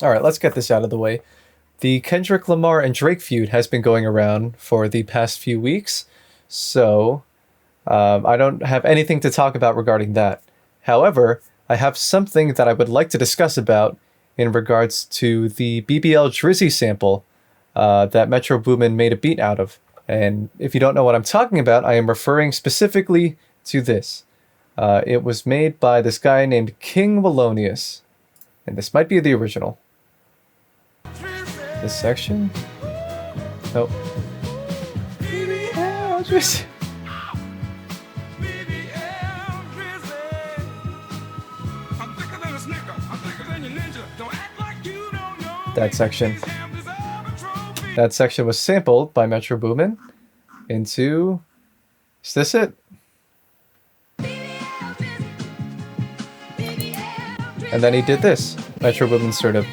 All right, let's get this out of the way. The Kendrick Lamar and Drake feud has been going around for the past few weeks, so I don't have anything to talk about regarding that. However, I have something that I would like to discuss about in regards to the BBL Drizzy sample that Metro Boomin made a beat out of. And if you don't know what I'm talking about, I am referring specifically to this. It was made by this guy named King Willonius, and this might be the original. This section? Nope. BBL Drizzy. That section. That section was sampled by Metro Boomin into... Is this it? And then he did this. Metro Boomin sort of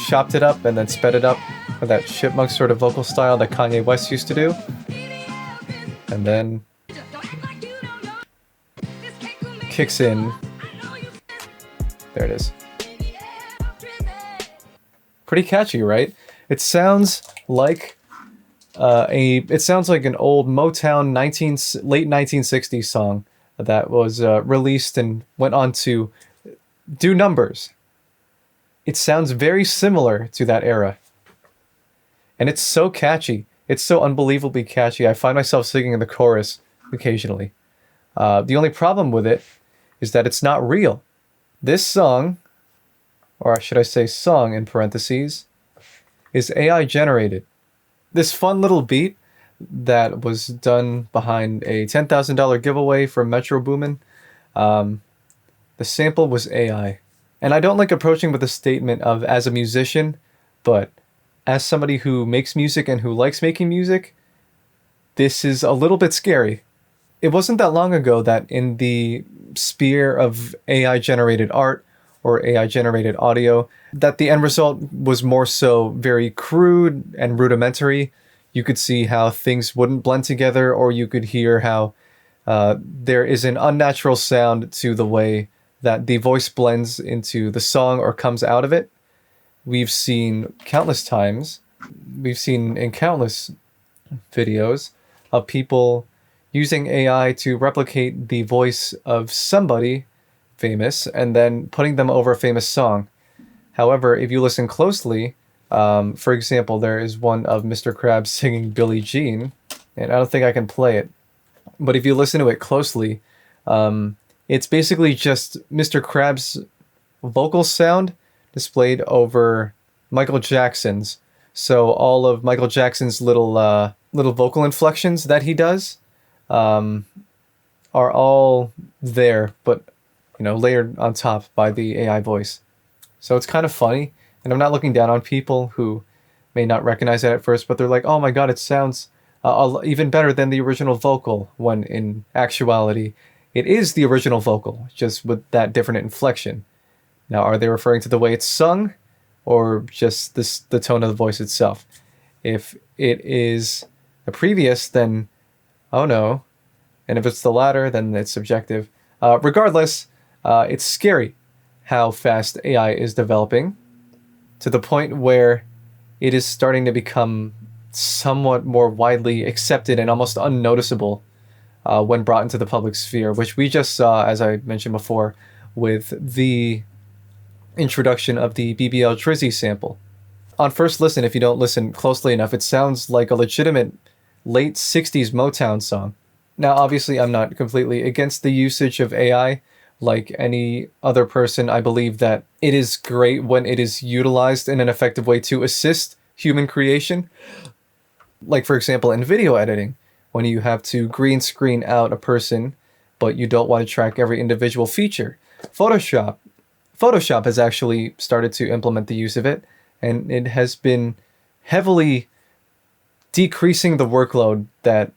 chopped it up and then sped it up with that chipmunk sort of vocal style that Kanye West used to do. And then kicks in. There it is. Pretty catchy, right? It sounds like it sounds like an old Motown late 1960s song that was released and went on to do numbers. It sounds very similar to that era. And it's so catchy. It's so unbelievably catchy. I find myself singing in the chorus occasionally. The only problem with it is that it's not real. This song, or should I say song in parentheses, is AI generated. This fun little beat that was done behind a $10,000 giveaway from Metro Boomin, the sample was AI. And I don't like approaching with a statement of as a musician, but as somebody who makes music and who likes making music, this is a little bit scary. It wasn't that long ago that in the sphere of AI generated art or AI generated audio, that the end result was more so very crude and rudimentary. You could see how things wouldn't blend together, or you could hear how there is an unnatural sound to the way that the voice blends into the song or comes out of it. We've seen countless times, we've seen in countless videos of people using AI to replicate the voice of somebody famous and then putting them over a famous song. However, if you listen closely, for example, there is one of Mr. Krabs singing Billie Jean, and I don't think I can play it, but if you listen to it closely, it's basically just Mr. Krabs' vocal sound displayed over Michael Jackson's. So all of Michael Jackson's little vocal inflections that he does are all there, but layered on top by the AI voice. So it's kind of funny, and I'm not looking down on people who may not recognize it at first, but they're like, "Oh my god, it sounds even better than the original vocal," when in actuality, it is the original vocal, just with that different inflection. Now, are they referring to the way it's sung, or just the tone of the voice itself? If it is a previous, then oh no. And if it's the latter, then it's subjective. Regardless, it's scary how fast AI is developing to the point where it is starting to become somewhat more widely accepted and almost unnoticeable when brought into the public sphere, which we just saw, as I mentioned before, with the introduction of the BBL Drizzy sample. On first listen, if you don't listen closely enough, it sounds like a legitimate late 60s Motown song. Now, obviously, I'm not completely against the usage of AI. Like any other person, I believe that it is great when it is utilized in an effective way to assist human creation. Like, for example, in video editing, when you have to green screen out a person, but you don't want to track every individual feature. Photoshop has actually started to implement the use of it, and it has been heavily decreasing the workload that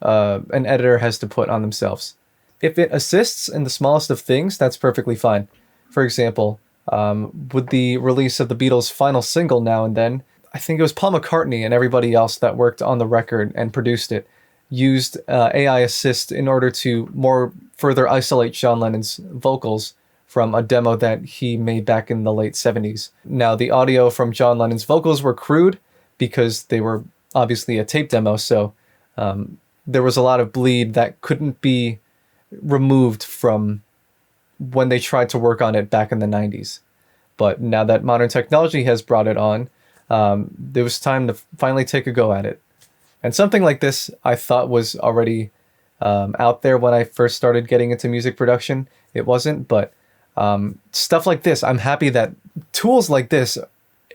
an editor has to put on themselves. If it assists in the smallest of things, that's perfectly fine. For example, with the release of the Beatles' final single Now and Then, I think it was Paul McCartney and everybody else that worked on the record and produced it, used AI assist in order to more further isolate John Lennon's vocals from a demo that he made back in the late 70s. Now, the audio from John Lennon's vocals were crude because they were obviously a tape demo, so there was a lot of bleed that couldn't be removed from when they tried to work on it back in the 90s. But now that modern technology has brought it on, there was time to finally take a go at it. And something like this I thought was already out there when I first started getting into music production. It wasn't, but stuff like this, I'm happy that tools like this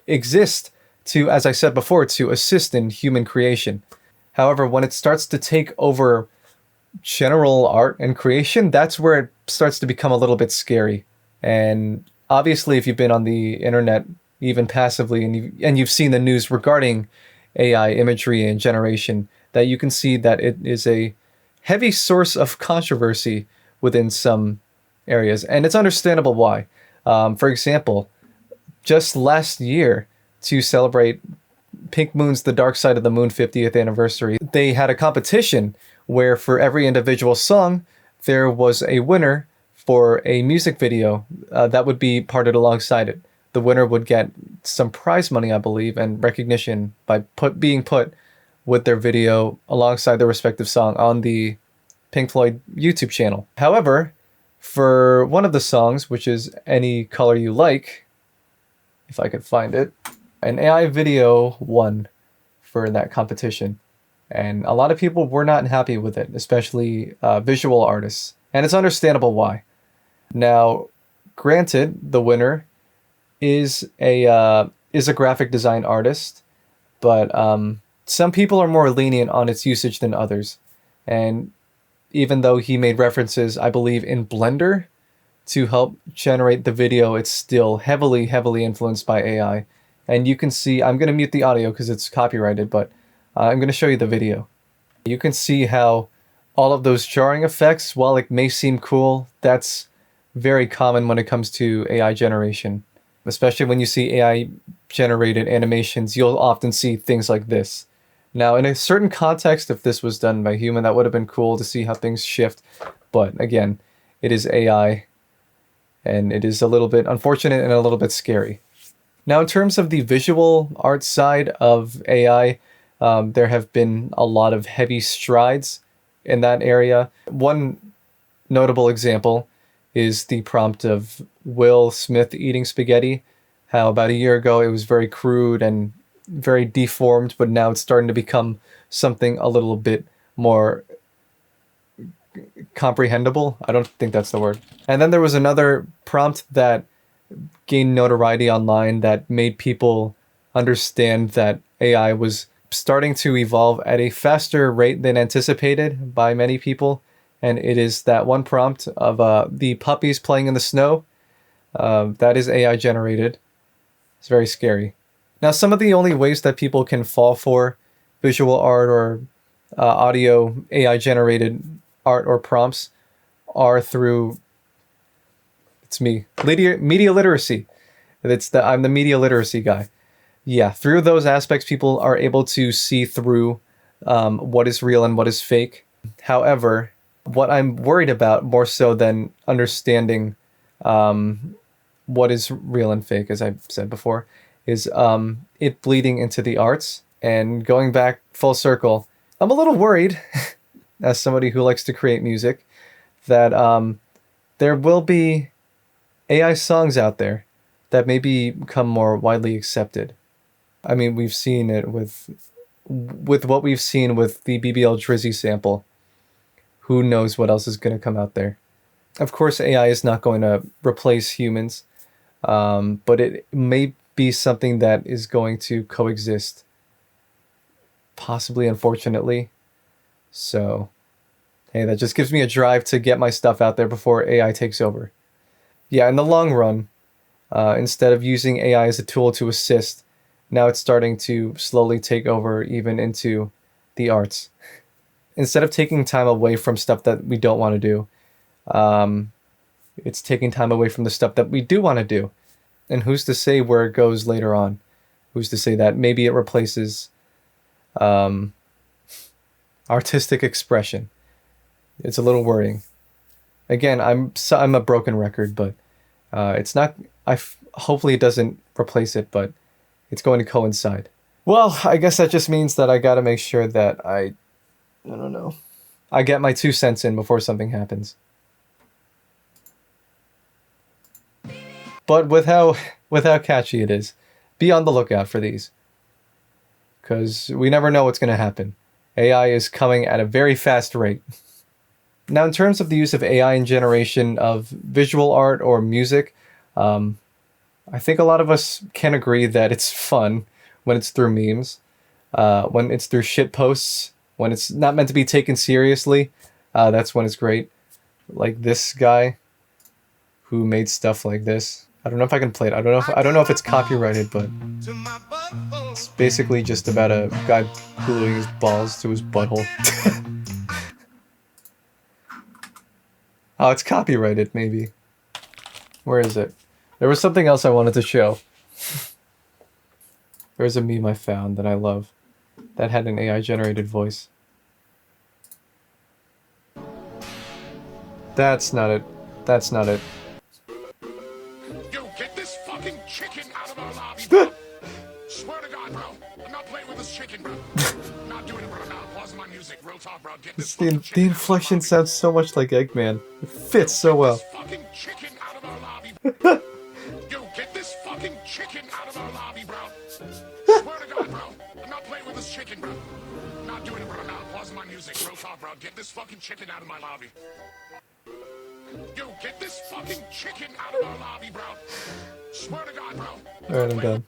exist to, as I said before, to assist in human creation. However, when it starts to take over general art and creation, that's where it starts to become a little bit scary. And obviously, if you've been on the internet, even passively, and you've seen the news regarding AI imagery and generation, that you can see that it is a heavy source of controversy within some areas, and it's understandable why. For example, just last year, to celebrate Pink Moon's The Dark Side of the Moon 50th anniversary, they had a competition where for every individual song, there was a winner for a music video that would be parted alongside it. The winner would get some prize money, I believe, and recognition by being put with their video alongside their respective song on the Pink Floyd YouTube channel. However, for one of the songs, which is Any Color You Like, if I could find it, an AI video won for that competition. And a lot of people were not happy with it, especially visual artists. And it's understandable why. Now, granted, the winner is a graphic design artist, but some people are more lenient on its usage than others. And even though he made references, I believe, in Blender to help generate the video, it's still heavily, heavily influenced by AI. And you can see, I'm going to mute the audio because it's copyrighted, but I'm going to show you the video. You can see how all of those jarring effects, while it may seem cool, that's very common when it comes to AI generation. Especially when you see AI generated animations, you'll often see things like this. Now, in a certain context, if this was done by a human, that would have been cool to see how things shift. But again, it is AI, and it is a little bit unfortunate and a little bit scary. Now, in terms of the visual art side of AI, there have been a lot of heavy strides in that area. One notable example is the prompt of Will Smith eating spaghetti. How about a year ago it was very crude and very deformed, but now it's starting to become something a little bit more comprehensible. I don't think that's the word. And then there was another prompt that gained notoriety online that made people understand that AI was starting to evolve at a faster rate than anticipated by many people. And it is that one prompt of the puppies playing in the snow. That is AI generated. It's very scary. Now, some of the only ways that people can fall for visual art or audio AI generated art or prompts are through, it's me, media literacy. I'm the media literacy guy. Yeah, through those aspects, people are able to see through what is real and what is fake. However, what I'm worried about more so than understanding what is real and fake, as I said before, is it bleeding into the arts. And going back full circle, I'm a little worried, as somebody who likes to create music, that there will be AI songs out there that may become more widely accepted. I mean, we've seen it with what we've seen with the BBL Drizzy sample. Who knows what else is going to come out there? Of course, AI is not going to replace humans, but it may be something that is going to coexist, possibly, unfortunately. So, hey, that just gives me a drive to get my stuff out there before AI takes over. Yeah, in the long run, instead of using AI as a tool to assist, now it's starting to slowly take over even into the arts. Instead of taking time away from stuff that we don't want to do, it's taking time away from the stuff that we do want to do. And who's to say where it goes later on? Who's to say that maybe it replaces artistic expression? It's a little worrying. Again, I'm a broken record, but It's not. Hopefully it doesn't replace it, but it's going to coincide. Well, I guess that just means that I got to make sure that I don't know. I get my 2 cents in before something happens. But with how catchy it is, be on the lookout for these. Because we never know what's going to happen. AI is coming at a very fast rate. Now, in terms of the use of AI in generation of visual art or music, I think a lot of us can agree that it's fun when it's through memes, when it's through shit posts, when it's not meant to be taken seriously. That's when it's great. Like this guy who made stuff like this. I don't know if I can play it. I don't know if it's copyrighted, but it's basically just about a guy gluing his balls to his butthole. Oh, it's copyrighted, maybe. Where is it? There was something else I wanted to show. There's a meme I found that I love that had an AI-generated voice. That's not it. That's not it. Yo, get this fucking chicken out of our lobby, bro. Swear to God, bro. I'm not playing with this chicken, bro. I'm not doing it, bro. Now, pause my music. Real talk, bro. Get this The inflection sounds so much like Eggman. It fits so well. This fucking chicken out of our lobby. Yo, get this fucking chicken out of our lobby, bro. Swear to God, bro. I'm not playing with this chicken, bro. I'm not doing it, bro. Now, pause my music. Real talk, bro. Get this fucking chicken out of my lobby. Yo, get this fucking chicken out of our lobby, bro. Swear to God, bro. Alright, I'm done.